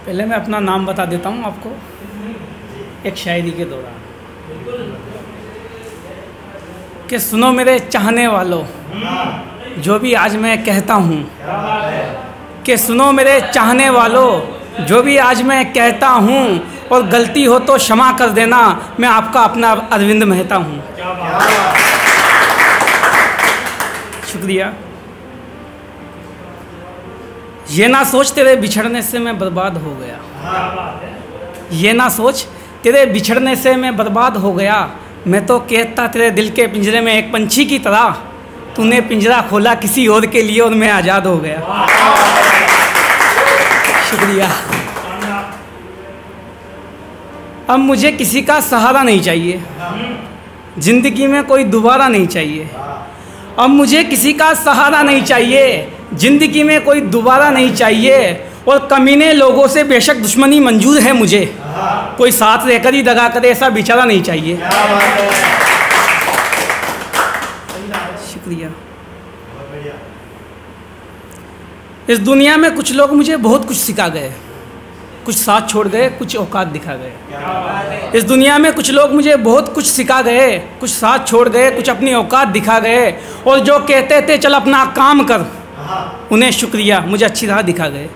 पहले मैं अपना नाम बता देता हूँ आपको एक शायरी के दौरान कि सुनो मेरे चाहने वालों, जो भी आज मैं कहता हूँ, कि सुनो मेरे चाहने वालों, जो भी आज मैं कहता हूँ, और गलती हो तो क्षमा कर देना, मैं आपका अपना अरविंद मेहता हूँ। शुक्रिया। ये ना सोच तेरे बिछड़ने से मैं बर्बाद हो गया, ये ना सोच तेरे बिछड़ने से मैं बर्बाद हो गया, मैं तो कहता तेरे दिल के पिंजरे में एक पंछी की तरह, तूने पिंजरा खोला किसी और के लिए और मैं आज़ाद हो गया। शुक्रिया। अब मुझे किसी का सहारा नहीं चाहिए, ज़िंदगी में कोई दोबारा नहीं चाहिए। अब मुझे किसी का सहारा नहीं चाहिए, ज़िंदगी में कोई दोबारा नहीं चाहिए। और कमीने लोगों से बेशक दुश्मनी मंजूर है मुझे, कोई साथ रहकर ही दगा करे ऐसा बेचारा नहीं चाहिए। शुक्रिया। इस दुनिया में कुछ लोग मुझे बहुत कुछ सिखा गए, कुछ साथ छोड़ गए, कुछ औकात दिखा गए। इस दुनिया में कुछ लोग मुझे बहुत कुछ सिखा गए, कुछ साथ छोड़ गए, कुछ अपनी औकात दिखा गए। और जो कहते थे चल अपना काम कर, उन्हें शुक्रिया, मुझे अच्छी राह दिखा गए।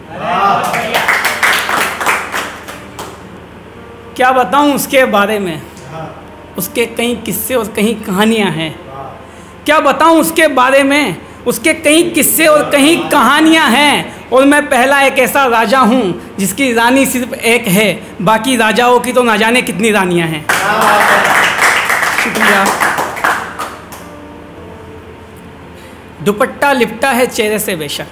क्या बताऊं उसके बारे में, उसके कई किस्से और कई कहानियां हैं। क्या बताऊं उसके बारे में, उसके कई किस्से और कई कहानियां हैं। और मैं पहला एक ऐसा राजा हूं जिसकी रानी सिर्फ एक है, बाकी राजाओं की तो ना जाने कितनी रानियां हैं। शुक्रिया। दुपट्टा लिपटा है चेहरे से बेशक,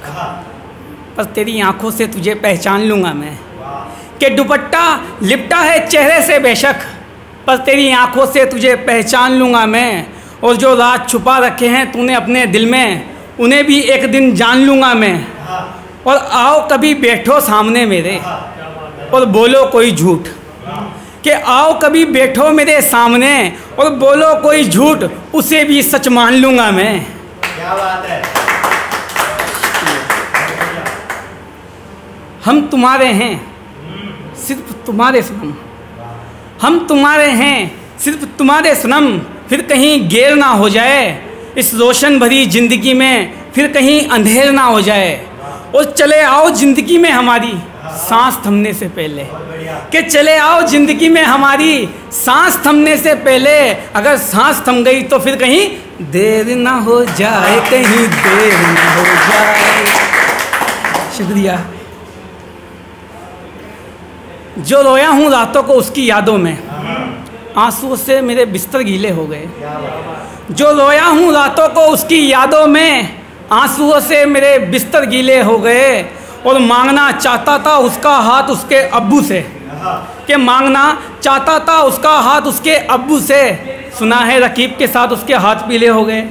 पर तेरी आंखों से तुझे पहचान लूँगा मैं। कि दुपट्टा लिपटा है चेहरे से बेशक, पर तेरी आंखों से तुझे पहचान लूँगा मैं। और जो राज छुपा रखे हैं तूने अपने दिल में, उन्हें भी एक दिन जान लूँगा मैं। और आओ कभी बैठो सामने मेरे और बोलो कोई झूठ, कि आओ कभी बैठो मेरे सामने और बोलो कोई झूठ, उसे भी सच मान लूँगा मैं। क्या बात है। हम तुम्हारे हैं सिर्फ तुम्हारे सनम, हम तुम्हारे हैं सिर्फ तुम्हारे सनम, फिर कहीं गैर ना हो जाए इस रोशन भरी ज़िंदगी में, फिर कहीं अंधेर ना हो जाए। और चले आओ ज़िंदगी में हमारी सांस थमने से पहले, कि चले आओ ज़िंदगी में हमारी सांस थमने से पहले। अगर सांस थम गई तो फिर कहीं देर ना हो जाए, कहीं देर ना हो जाए। शुक्रिया। जो रोया हूँ रातों को उसकी यादों में, आंसुओं से मेरे बिस्तर गीले हो गए। जो रोया हूँ रातों को उसकी यादों में, आंसुओं से मेरे बिस्तर गीले हो गए। और मांगना चाहता था उसका हाथ उसके अब्बू से, कि मांगना चाहता था उसका हाथ उसके अब्बू से, सुना है रकीब के साथ उसके हाथ पीले हो गए।